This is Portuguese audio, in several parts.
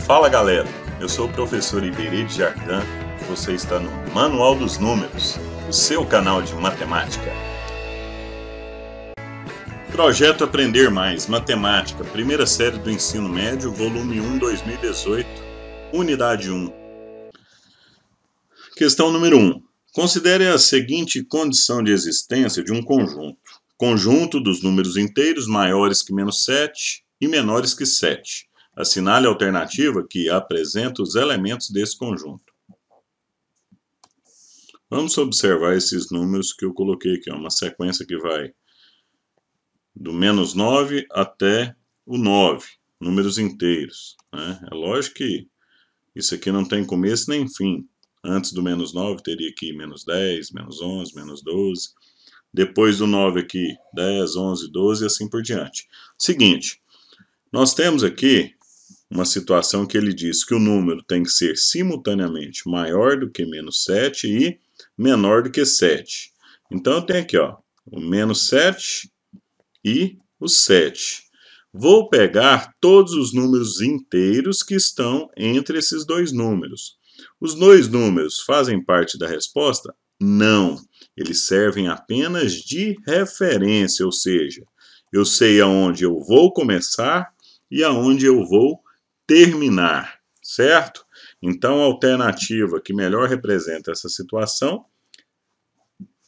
Fala galera, eu sou o professor Iberê de Jardim e você está no Manual dos Números, o seu canal de matemática. Projeto Aprender Mais, Matemática, primeira série do Ensino Médio, volume 1, 2018, unidade 1. Questão número 1. Considere a seguinte condição de existência de um conjunto. Conjunto dos números inteiros maiores que menos 7 e menores que 7. Assinale a alternativa que apresenta os elementos desse conjunto. Vamos observar esses números que eu coloquei aqui. Uma sequência que vai do menos 9 até o 9. Números inteiros. Né? É lógico que isso aqui não tem começo nem fim. Antes do menos 9 teria aqui menos 10, menos 11, menos 12. Depois do 9 aqui, 10, 11, 12 e assim por diante. Seguinte, nós temos aqui uma situação que ele diz que o número tem que ser simultaneamente maior do que menos 7 e menor do que 7. Então eu tenho aqui ó, o menos 7 e o 7. Vou pegar todos os números inteiros que estão entre esses dois números. Os dois números fazem parte da resposta? Não. Eles servem apenas de referência, ou seja, eu sei aonde eu vou começar e aonde eu vou terminar, certo? Então, a alternativa que melhor representa essa situação,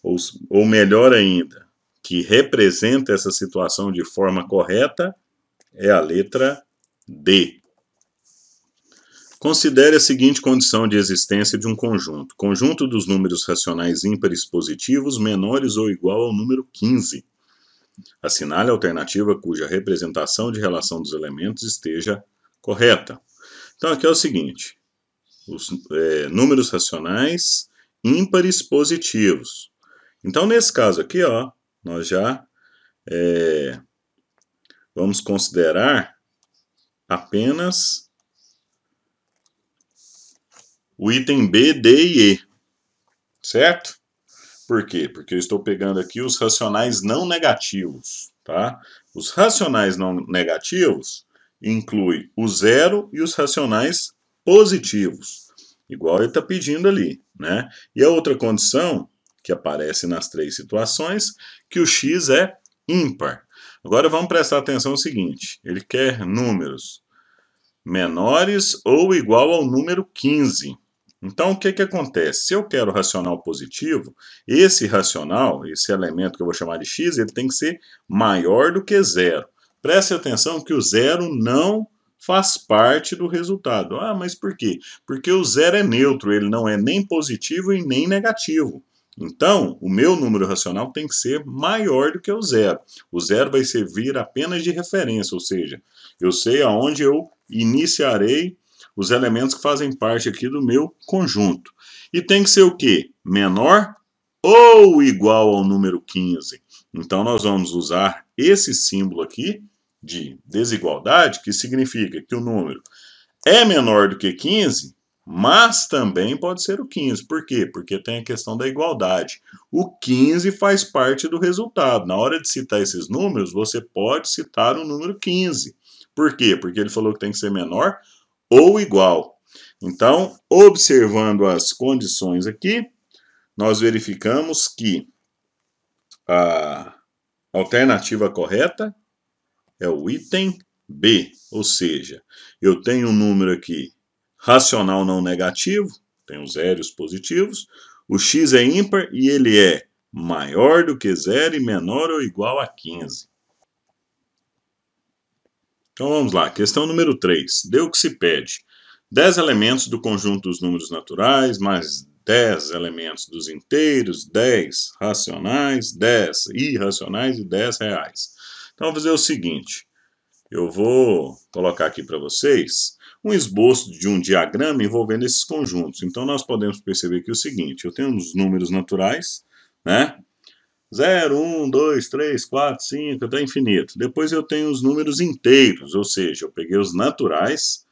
ou melhor ainda, que representa essa situação de forma correta, é a letra D. Considere a seguinte condição de existência de um conjunto. Conjunto dos números racionais ímpares positivos menores ou igual ao número 15. Assinale a alternativa cuja representação de relação dos elementos esteja correta. Então aqui é o seguinte, os números racionais ímpares positivos. Então nesse caso aqui, ó, nós já vamos considerar apenas o item B, D e E, certo? Por quê? Porque eu estou pegando aqui os racionais não negativos, tá? Os racionais não negativos inclui o zero e os racionais positivos, igual ele está pedindo ali, né? E a outra condição que aparece nas três situações, que o x é ímpar. Agora vamos prestar atenção no seguinte, ele quer números menores ou igual ao número 15. Então o que acontece? Se eu quero racional positivo, esse racional, esse elemento que eu vou chamar de x, ele tem que ser maior do que zero. Preste atenção que o zero não faz parte do resultado. Ah, mas por quê? Porque o zero é neutro, ele não é nem positivo e nem negativo. Então, o meu número racional tem que ser maior do que o zero. O zero vai servir apenas de referência, ou seja, eu sei aonde eu iniciarei os elementos que fazem parte aqui do meu conjunto. E tem que ser o quê? Menor ou igual ao número 15. Então, nós vamos usar esse símbolo aqui de desigualdade, que significa que o número é menor do que 15, mas também pode ser o 15. Por quê? Porque tem a questão da igualdade. O 15 faz parte do resultado. Na hora de citar esses números, você pode citar o número 15. Por quê? Porque ele falou que tem que ser menor ou igual. Então, observando as condições aqui, nós verificamos que a alternativa correta é o item B, ou seja, eu tenho um número aqui racional não negativo, tenho zeros positivos, o x é ímpar e ele é maior do que zero e menor ou igual a 15. Então vamos lá, questão número 3. Dê o que se pede. 10 elementos do conjunto dos números naturais, mais 10 elementos dos inteiros, 10 racionais, 10 irracionais e 10 reais. Então vamos fazer o seguinte, eu vou colocar aqui para vocês um esboço de um diagrama envolvendo esses conjuntos. Então nós podemos perceber aqui o seguinte, eu tenho os números naturais, né? 0, 1, 2, 3, 4, 5, até infinito. Depois eu tenho os números inteiros, ou seja, eu peguei os naturais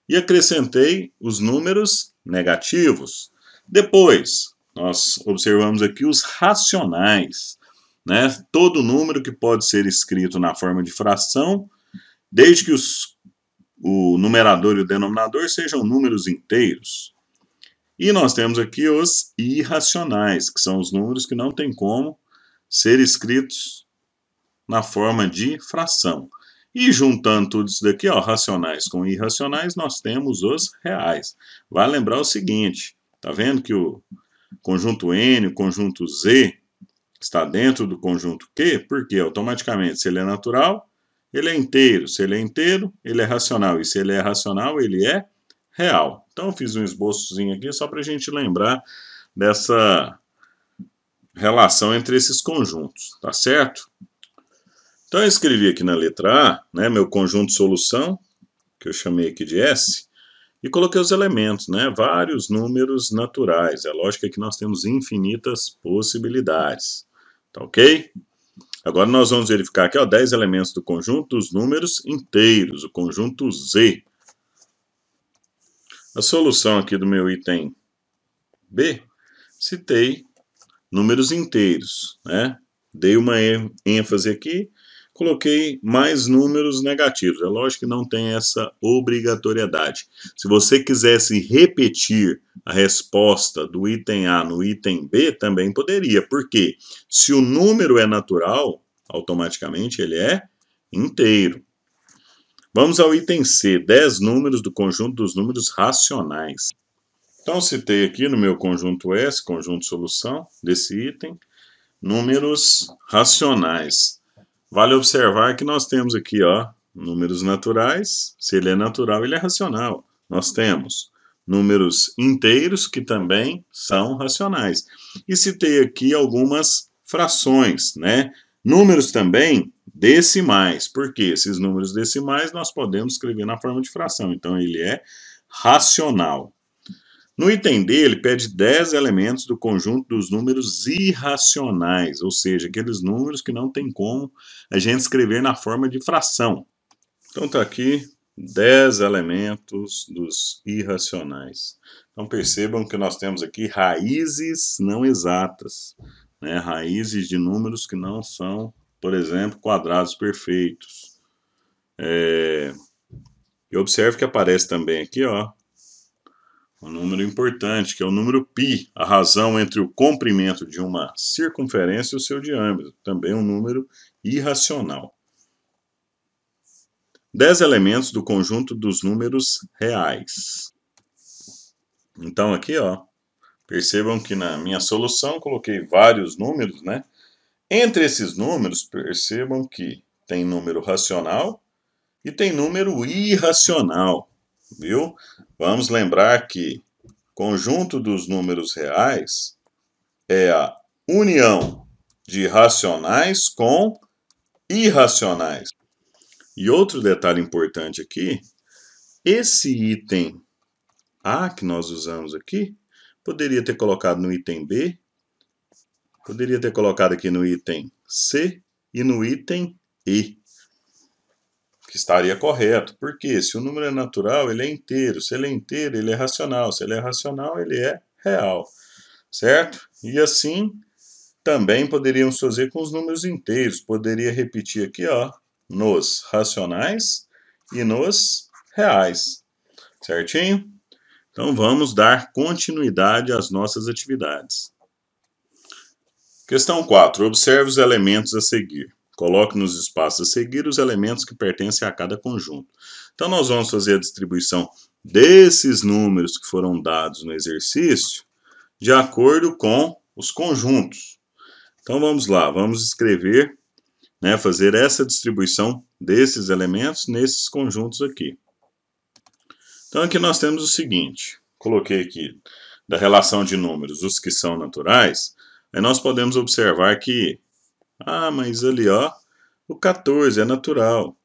e acrescentei os números negativos. Depois, nós observamos aqui os racionais, né? Todo número que pode ser escrito na forma de fração, desde que os o numerador e o denominador sejam números inteiros. E nós temos aqui os irracionais, que são os números que não tem como ser escritos na forma de fração. E juntando tudo isso daqui, ó, racionais com irracionais, nós temos os reais. Vale lembrar o seguinte, tá vendo que o conjunto N, o conjunto Z, está dentro do conjunto Q? Porque automaticamente, se ele é natural, ele é inteiro. Se ele é inteiro, ele é racional. E se ele é racional, ele é real. Então eu fiz um esboçozinho aqui só para a gente lembrar dessa relação entre esses conjuntos, tá certo? Então eu escrevi aqui na letra A, né, meu conjunto solução, que eu chamei aqui de S, e coloquei os elementos, né, vários números naturais. É lógico que nós temos infinitas possibilidades, tá ok? Agora nós vamos verificar aqui, ó, 10 elementos do conjunto dos números inteiros, o conjunto Z. A solução aqui do meu item B, citei números inteiros, né? Dei uma ênfase aqui, coloquei mais números negativos. É lógico que não tem essa obrigatoriedade. Se você quisesse repetir a resposta do item A no item B, também poderia. Por quê? Se o número é natural, automaticamente ele é inteiro. Vamos ao item C, 10 números do conjunto dos números racionais. Então, citei aqui no meu conjunto S, conjunto solução, desse item, números racionais. Vale observar que nós temos aqui, ó, números naturais. Se ele é natural, ele é racional. Nós temos números inteiros, que também são racionais. E citei aqui algumas frações, né? Números também decimais, porque esses números decimais nós podemos escrever na forma de fração. Então, ele é racional. No item D, ele pede 10 elementos do conjunto dos números irracionais, ou seja, aqueles números que não tem como a gente escrever na forma de fração. Então está aqui 10 elementos dos irracionais. Então percebam que nós temos aqui raízes não exatas, né? Raízes de números que não são, por exemplo, quadrados perfeitos. E observe que aparece também aqui, ó, um número importante, que é o número π, a razão entre o comprimento de uma circunferência e o seu diâmetro, também um número irracional. 10 elementos do conjunto dos números reais. Então aqui, ó, percebam que na minha solução coloquei vários números, né? Entre esses números, percebam que tem número racional e tem número irracional, viu? Vamos lembrar que conjunto dos números reais é a união de racionais com irracionais. E outro detalhe importante aqui, esse item A que nós usamos aqui, poderia ter colocado no item B, poderia ter colocado aqui no item C e no item E, que estaria correto. Porque se o número é natural, ele é inteiro. Se ele é inteiro, ele é racional. Se ele é racional, ele é real. Certo? E assim, também poderíamos fazer com os números inteiros. Poderia repetir aqui, ó, nos racionais e nos reais. Certinho? Então vamos dar continuidade às nossas atividades. Questão 4. Observe os elementos a seguir. Coloque nos espaços a seguir os elementos que pertencem a cada conjunto. Então nós vamos fazer a distribuição desses números que foram dados no exercício de acordo com os conjuntos. Então vamos lá, vamos escrever, né, fazer essa distribuição desses elementos nesses conjuntos aqui. Então aqui nós temos o seguinte, coloquei aqui da relação de números os que são naturais, aí nós podemos observar que, mas ali ó, o 14 é natural,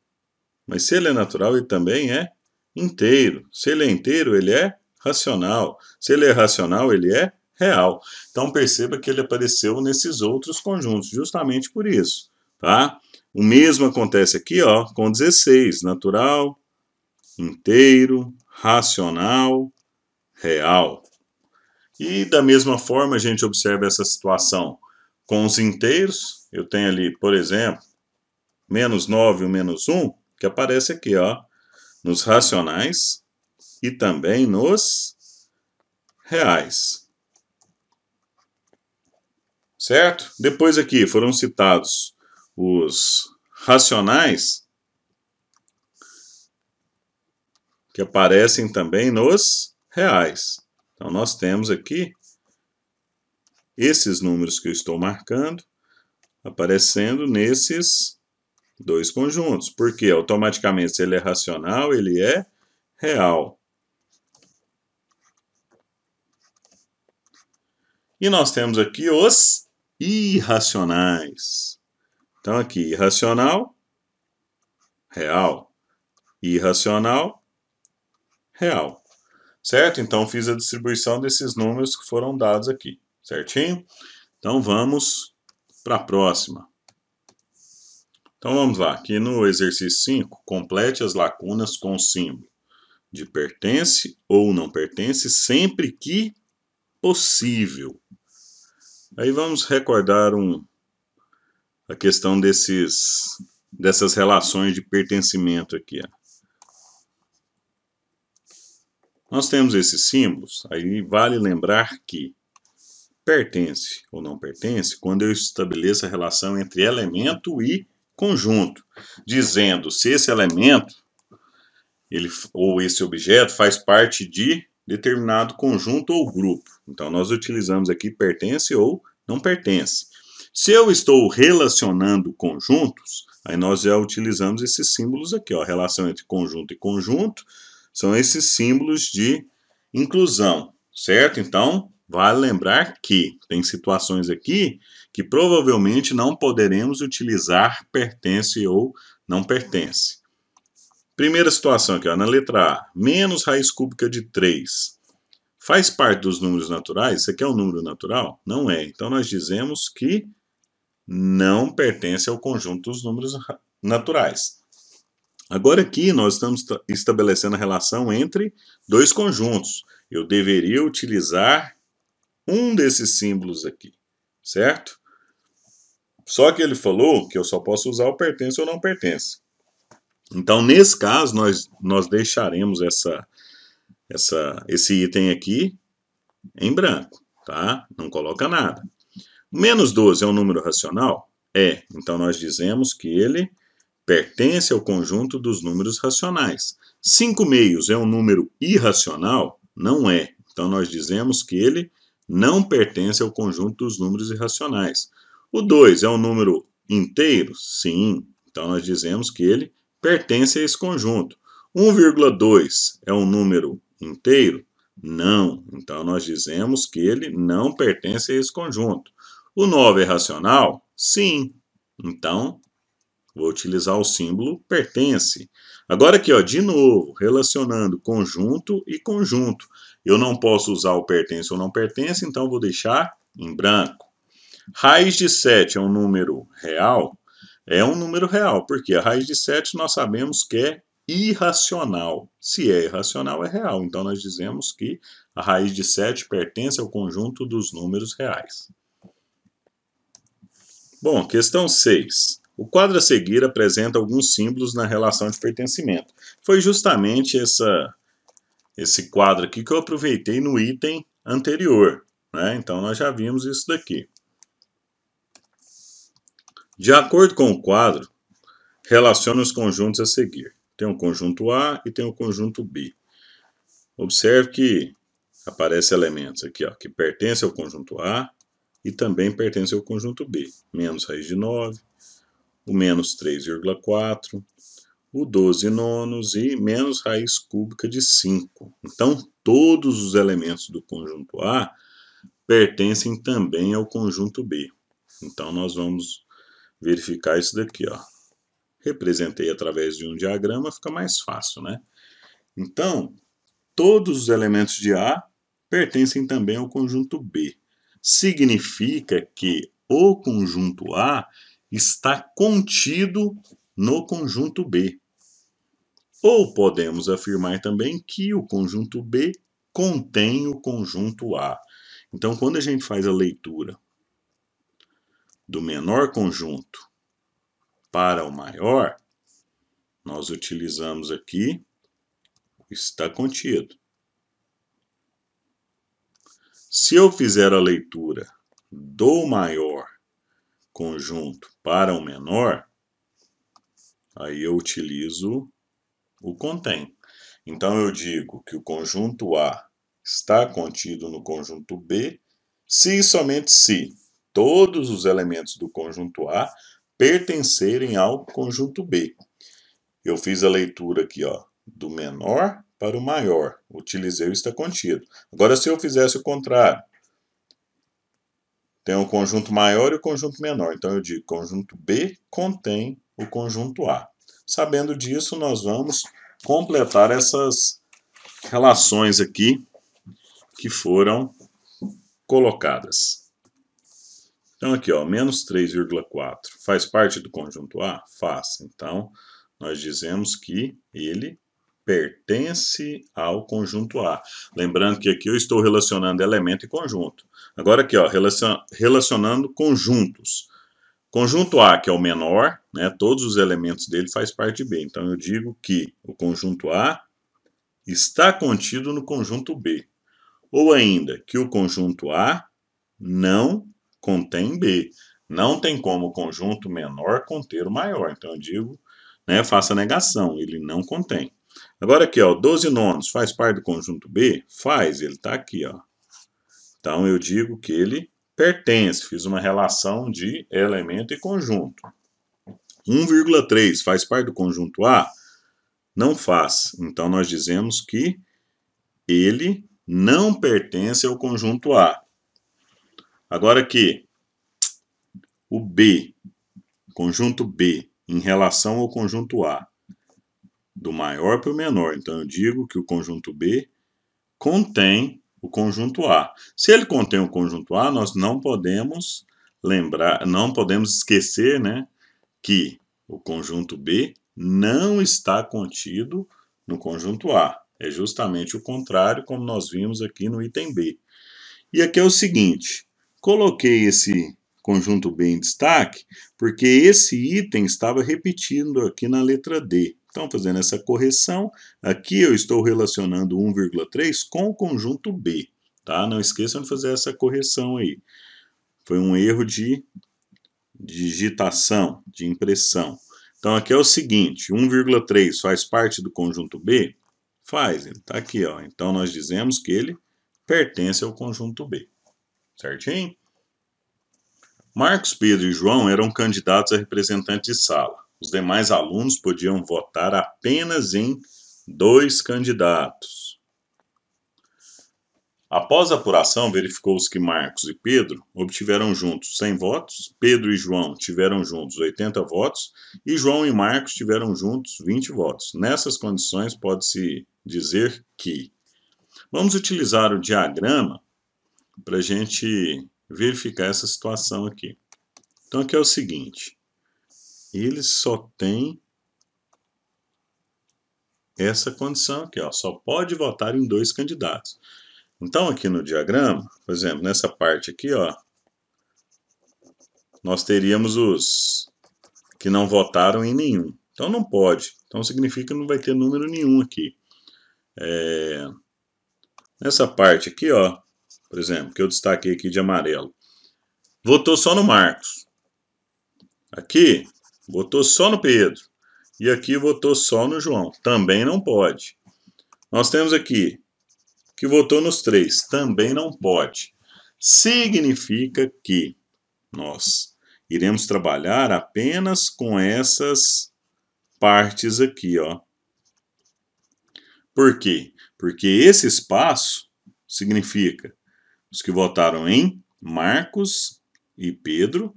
mas se ele é natural ele também é inteiro, se ele é inteiro ele é racional, se ele é racional ele é real. Então perceba que ele apareceu nesses outros conjuntos, justamente por isso, tá? O mesmo acontece aqui ó, com 16, natural, inteiro, racional, real. E da mesma forma a gente observa essa situação com os inteiros. Eu tenho ali, por exemplo, menos 9 e o menos 1, que aparece aqui, ó, nos racionais e também nos reais. Certo? Depois aqui foram citados os racionais, que aparecem também nos reais. Então, nós temos aqui esses números que eu estou marcando aparecendo nesses dois conjuntos, porque automaticamente, se ele é racional, ele é real. E nós temos aqui os irracionais. Então, aqui, irracional, real. Irracional, real. Certo? Então, fiz a distribuição desses números que foram dados aqui. Certinho? Então, vamos para a próxima. Então, vamos lá. Aqui no exercício 5, complete as lacunas com o símbolo de pertence ou não pertence, sempre que possível. Aí vamos recordar a questão dessas relações de pertencimento aqui. Ó. Nós temos esses símbolos, aí vale lembrar que pertence ou não pertence quando eu estabeleço a relação entre elemento e conjunto, dizendo se esse elemento ou esse objeto faz parte de determinado conjunto ou grupo. Então, nós utilizamos aqui pertence ou não pertence. Se eu estou relacionando conjuntos, aí nós já utilizamos esses símbolos aqui. Ó, a relação entre conjunto e conjunto são esses símbolos de inclusão, certo? Então, vale lembrar que tem situações aqui que provavelmente não poderemos utilizar pertence ou não pertence. Primeira situação aqui, ó, na letra A, menos raiz cúbica de 3. Faz parte dos números naturais? Isso aqui é um número natural? Não é. Então, nós dizemos que não pertence ao conjunto dos números naturais. Agora aqui, nós estamos estabelecendo a relação entre dois conjuntos. Eu deveria utilizar um desses símbolos aqui, certo? Só que ele falou que eu só posso usar o pertence ou não pertence. Então, nesse caso, nós deixaremos esse item aqui em branco, tá? Não coloca nada. Menos 12 é um número racional? É. Então, nós dizemos que ele pertence ao conjunto dos números racionais. 5 meios é um número irracional? Não é. Então, nós dizemos que ele não pertence ao conjunto dos números irracionais. O 2 é um número inteiro? Sim. Então, nós dizemos que ele pertence a esse conjunto. 1,2 é um número inteiro? Não. Então, nós dizemos que ele não pertence a esse conjunto. O 9 é racional? Sim. Então, vou utilizar o símbolo pertence. Agora aqui, ó, de novo, relacionando conjunto e conjunto. Eu não posso usar o pertence ou não pertence, então vou deixar em branco. Raiz de 7 é um número real? É um número real, porque a raiz de 7 nós sabemos que é irracional. Se é irracional, é real. Então, nós dizemos que a raiz de 7 pertence ao conjunto dos números reais. Bom, questão 6. O quadro a seguir apresenta alguns símbolos na relação de pertencimento. Foi justamente esse quadro aqui que eu aproveitei no item anterior, né? Então, nós já vimos isso daqui. De acordo com o quadro, relaciona os conjuntos a seguir. Tem o conjunto A e tem o conjunto B. Observe que aparecem elementos aqui, ó, que pertencem ao conjunto A e também pertencem ao conjunto B. Menos raiz de 9, o menos 3,4, o 12 nonos e menos raiz cúbica de 5. Então, todos os elementos do conjunto A pertencem também ao conjunto B. Então, nós vamos verificar isso daqui, ó. Representei através de um diagrama, fica mais fácil, né? Então, todos os elementos de A pertencem também ao conjunto B. Significa que o conjunto A está contido no conjunto B. Ou podemos afirmar também que o conjunto B contém o conjunto A. Então, quando a gente faz a leitura do menor conjunto para o maior, nós utilizamos aqui está contido. Se eu fizer a leitura do maior conjunto para o menor, aí eu utilizo o contém. Então eu digo que o conjunto A está contido no conjunto B, se e somente se todos os elementos do conjunto A pertencerem ao conjunto B. Eu fiz a leitura aqui, ó, do menor para o maior. Utilizei o está contido. Agora, se eu fizesse o contrário, tem o conjunto maior e o conjunto menor. Então, eu digo conjunto B contém o conjunto A. Sabendo disso, nós vamos completar essas relações aqui que foram colocadas. Então, aqui, ó, menos 3,4 faz parte do conjunto A? Faz. Então, nós dizemos que ele pertence ao conjunto A. Lembrando que aqui eu estou relacionando elemento e conjunto. Agora aqui, ó, relacionando conjuntos. Conjunto A, que é o menor, né, todos os elementos dele faz parte de B. Então eu digo que o conjunto A está contido no conjunto B. Ou ainda, que o conjunto A não contém B. Não tem como o conjunto menor conter o maior. Então eu digo, né, faça a negação, ele não contém. Agora aqui, ó, 12 nonos faz parte do conjunto B? Faz, ele está aqui, ó. Então eu digo que ele pertence, fiz uma relação de elemento e conjunto. 1,3 faz parte do conjunto A? Não faz. Então nós dizemos que ele não pertence ao conjunto A. Agora aqui, o B, conjunto B, em relação ao conjunto A, do maior para o menor. Então eu digo que o conjunto B contém o conjunto A. Se ele contém o conjunto A, nós não podemos lembrar, não podemos esquecer, né, que o conjunto B não está contido no conjunto A. É justamente o contrário, como nós vimos aqui no item B. E aqui é o seguinte, coloquei esse conjunto B em destaque porque esse item estava repetindo aqui na letra D. Então, fazendo essa correção, aqui eu estou relacionando 1,3 com o conjunto B. Tá? Não esqueçam de fazer essa correção aí. Foi um erro de digitação, de impressão. Então, aqui é o seguinte, 1,3 faz parte do conjunto B? Faz, ele está aqui. Ó. Então, nós dizemos que ele pertence ao conjunto B. Certinho? Marcos, Pedro e João eram candidatos a representantes de sala. Os demais alunos podiam votar apenas em 2 candidatos. Após a apuração, verificou-se que Marcos e Pedro obtiveram juntos 100 votos, Pedro e João tiveram juntos 80 votos e João e Marcos tiveram juntos 20 votos. Nessas condições, pode-se dizer que... Vamos utilizar o diagrama para a gente verificar essa situação aqui. Então, aqui é o seguinte, ele só tem essa condição aqui, ó, só pode votar em 2 candidatos. Então, aqui no diagrama, por exemplo, nessa parte aqui, ó, nós teríamos os que não votaram em nenhum. Então, não pode. Então, significa que não vai ter número nenhum aqui. Nessa parte aqui, ó, por exemplo, que eu destaquei aqui de amarelo, votou só no Marcos. Aqui, votou só no Pedro. E aqui votou só no João. Também não pode. Nós temos aqui que votou nos 3. Também não pode. Significa que nós iremos trabalhar apenas com essas partes aqui, ó. Por quê? Porque esse espaço significa os que votaram em Marcos e Pedro.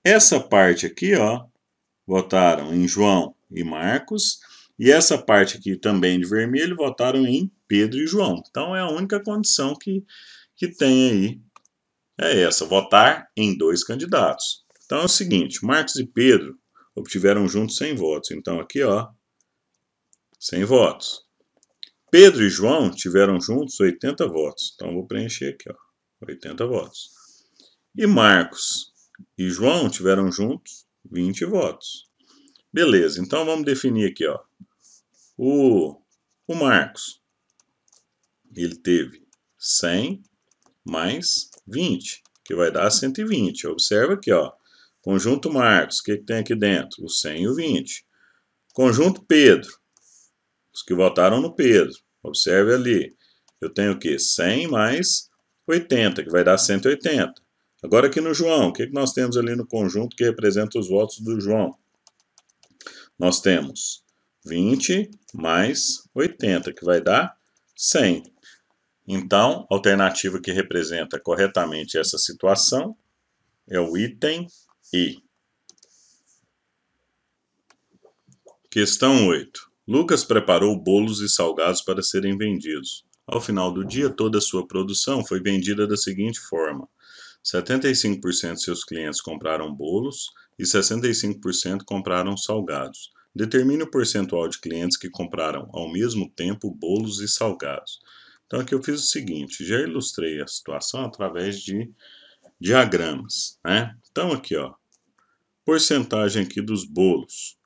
Essa parte aqui, ó, votaram em João e Marcos. E essa parte aqui também de vermelho votaram em Pedro e João. Então é a única condição que tem aí. É essa, votar em 2 candidatos. Então é o seguinte, Marcos e Pedro obtiveram juntos 100 votos. Então aqui, ó, 100 votos. Pedro e João tiveram juntos 80 votos. Então vou preencher aqui, ó, 80 votos. E Marcos e João tiveram juntos 20 votos. Beleza, então vamos definir aqui, ó, o O Marcos, ele teve 100 mais 20, que vai dar 120. Observa aqui, ó. Conjunto Marcos, o que tem aqui dentro? O 100 e o 20. Conjunto Pedro, os que votaram no Pedro. Observe ali. Eu tenho o quê? 100 mais 80, que vai dar 180. Agora aqui no João, o que nós temos ali no conjunto que representa os votos do João? Nós temos 20 mais 80, que vai dar 100. Então, a alternativa que representa corretamente essa situação é o item I. Questão 8. Lucas preparou bolos e salgados para serem vendidos. Ao final do dia, toda a sua produção foi vendida da seguinte forma: 75% de seus clientes compraram bolos e 65% compraram salgados. Determine o percentual de clientes que compraram ao mesmo tempo bolos e salgados. Então aqui eu fiz o seguinte, já ilustrei a situação através de diagramas, né? Então aqui, ó, porcentagem aqui dos bolos.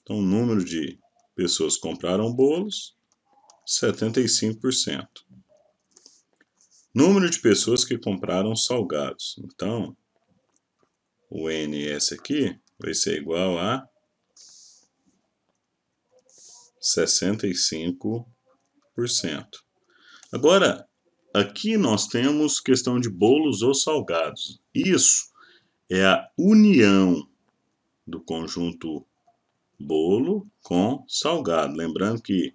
Então o número de pessoas que compraram bolos, 75%. Número de pessoas que compraram salgados. Então, o NS aqui vai ser igual a 65%. Agora, aqui nós temos questão de bolos ou salgados. Isso é a união do conjunto bolo com salgado. Lembrando que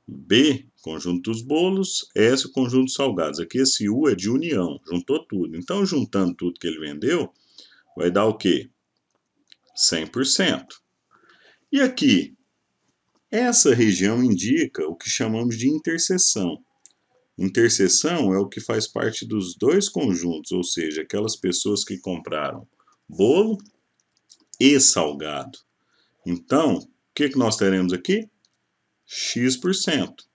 B, conjunto dos bolos, S, o conjunto dos salgados. Aqui esse U é de união, juntou tudo. Então, juntando tudo que ele vendeu, vai dar o quê? 100%. E aqui, essa região indica o que chamamos de interseção. Interseção é o que faz parte dos dois conjuntos, ou seja, aquelas pessoas que compraram bolo e salgado. Então, o que nós teremos aqui? X%.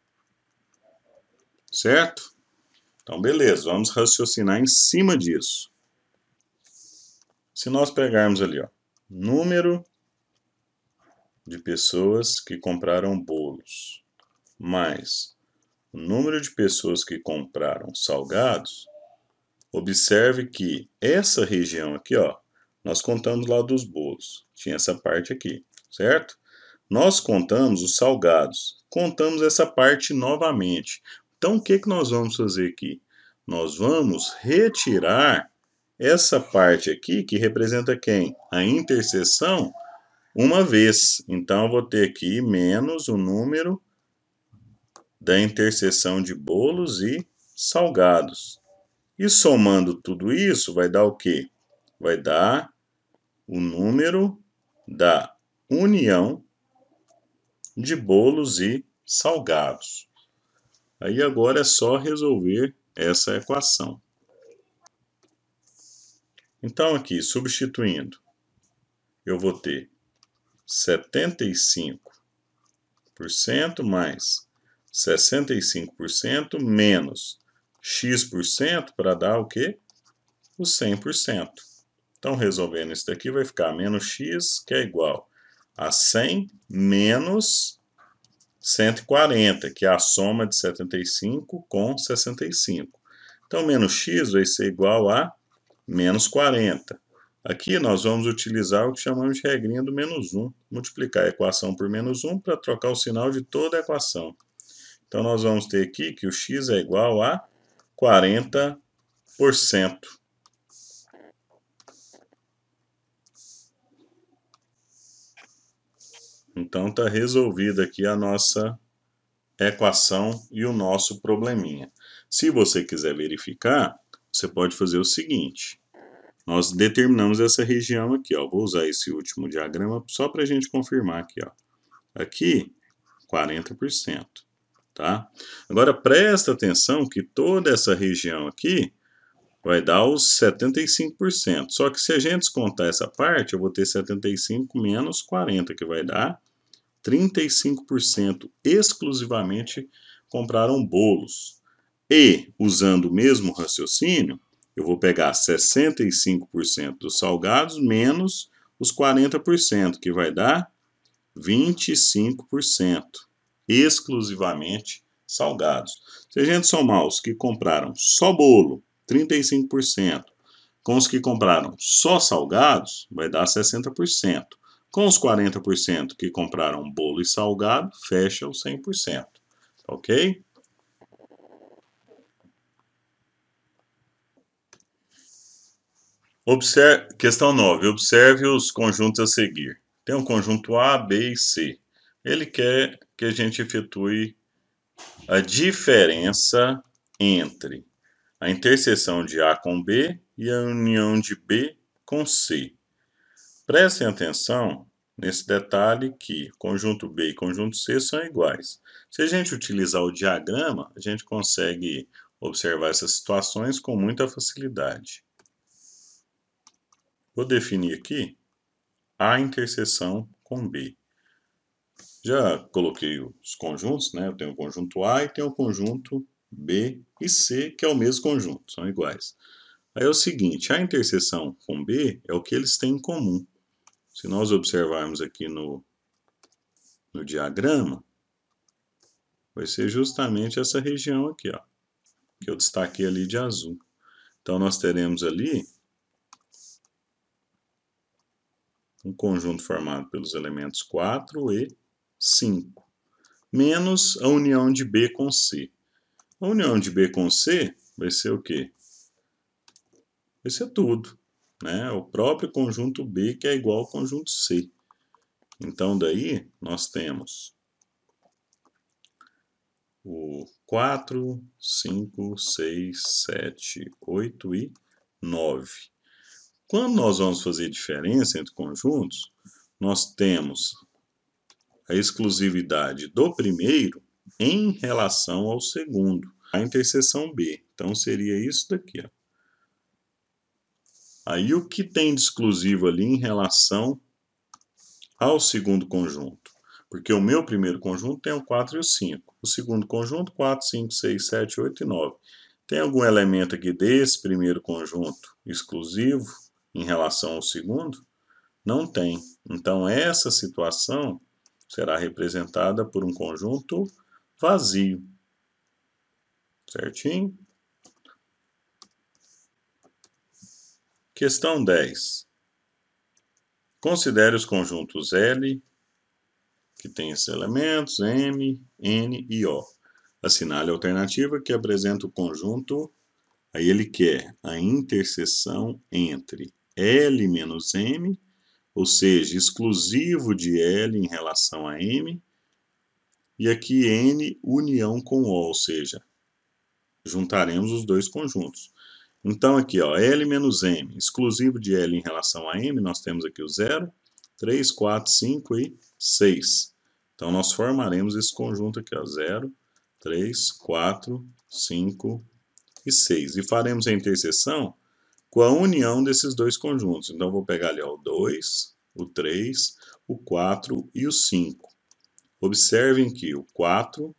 Certo? Então, beleza, vamos raciocinar em cima disso. Se nós pegarmos ali, ó, número de pessoas que compraram bolos mais o número de pessoas que compraram salgados, observe que essa região aqui, ó, nós contamos lá dos bolos. Tinha essa parte aqui, certo? Nós contamos os salgados. Contamos essa parte novamente. Então, o que nós vamos fazer aqui? Nós vamos retirar essa parte aqui, que representa quem? A interseção, uma vez. Então, eu vou ter aqui menos o número da interseção de bolos e salgados. E somando tudo isso, vai dar o quê? Vai dar o número da união de bolos e salgados. Aí agora é só resolver essa equação. Então aqui, substituindo, eu vou ter 75% mais 65% menos X% para dar o quê? O 100%. Então, resolvendo isso daqui, vai ficar menos X, que é igual a 100 menos 140, que é a soma de 75 com 65. Então, menos X vai ser igual a menos 40. Aqui nós vamos utilizar o que chamamos de regrinha do menos 1. Multiplicar a equação por menos 1 para trocar o sinal de toda a equação. Então, nós vamos ter aqui que o x é igual a 40%. Então, está resolvida aqui a nossa equação e o nosso probleminha. Se você quiser verificar, você pode fazer o seguinte. Nós determinamos essa região aqui, ó. Vou usar esse último diagrama só para a gente confirmar aqui, ó. Aqui, 40%. Tá? Agora presta atenção que toda essa região aqui vai dar os 75%. Só que se a gente descontar essa parte, eu vou ter 75 menos 40, que vai dar 35% exclusivamente compraram bolos. E, usando o mesmo raciocínio, eu vou pegar 65% dos salgados menos os 40%, que vai dar 25%, exclusivamente salgados. Se a gente somar os que compraram só bolo, 35%, com os que compraram só salgados, vai dar 60%. Com os 40% que compraram bolo e salgado, fecha os 100%. Ok? Questão 9. Observe os conjuntos a seguir. Tem um conjunto A, B e C. Ele quer que a gente efetue a diferença entre a interseção de A com B e a união de B com C. Prestem atenção nesse detalhe que conjunto B e conjunto C são iguais. Se a gente utilizar o diagrama, a gente consegue observar essas situações com muita facilidade. Vou definir aqui A interseção com B. Já coloquei os conjuntos, né? Eu tenho o conjunto A e tenho o conjunto B e C, que é o mesmo conjunto, são iguais. Aí é o seguinte, a interseção com B é o que eles têm em comum. Se nós observarmos aqui no diagrama, vai ser justamente essa região aqui, ó, que eu destaquei ali de azul. Então, nós teremos ali um conjunto formado pelos elementos 4 e 5, menos a união de B com C. A união de B com C vai ser o quê? Vai ser tudo, né? O próprio conjunto B que é igual ao conjunto C. Então, daí, nós temos o 4, 5, 6, 7, 8 e 9. Quando nós vamos fazer diferença entre conjuntos, nós temos a exclusividade do primeiro em relação ao segundo, a interseção B. Então, seria isso daqui, ó. Aí, o que tem de exclusivo ali em relação ao segundo conjunto? Porque o meu primeiro conjunto tem o 4 e o 5. O segundo conjunto, 4, 5, 6, 7, 8 e 9. Tem algum elemento aqui desse primeiro conjunto exclusivo em relação ao segundo? Não tem. Então, essa situação será representada por um conjunto vazio. Certinho? Questão 10. Considere os conjuntos L, que tem esses elementos, M, N e O. Assinale a alternativa que apresenta o conjunto. Aí ele quer a interseção entre L menos M, ou seja, exclusivo de L em relação a M, e aqui N união com O, ou seja, juntaremos os dois conjuntos. Então aqui, ó, L menos M, exclusivo de L em relação a M, nós temos aqui o 0, 3, 4, 5 e 6. Então nós formaremos esse conjunto aqui, ó, 0, 3, 4, 5 e 6. E faremos a interseção com a união desses dois conjuntos. Então, vou pegar ali ó, o 2, o 3, o 4 e o 5. Observem que o 4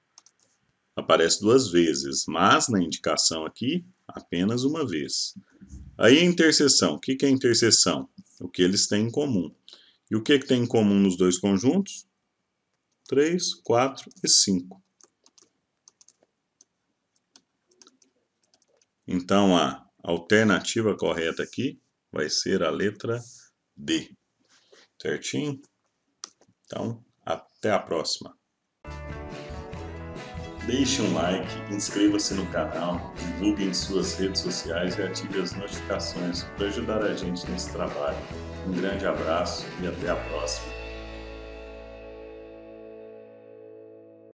aparece duas vezes, mas na indicação aqui, apenas uma vez. Aí a interseção. O que é a interseção? O que eles têm em comum. E o que tem em comum nos dois conjuntos? 3, 4 e 5. Então, a alternativa correta aqui vai ser a letra D. Certinho? Então, até a próxima. Deixe um like, inscreva-se no canal, divulgue em suas redes sociais e ative as notificações para ajudar a gente nesse trabalho. Um grande abraço e até a próxima.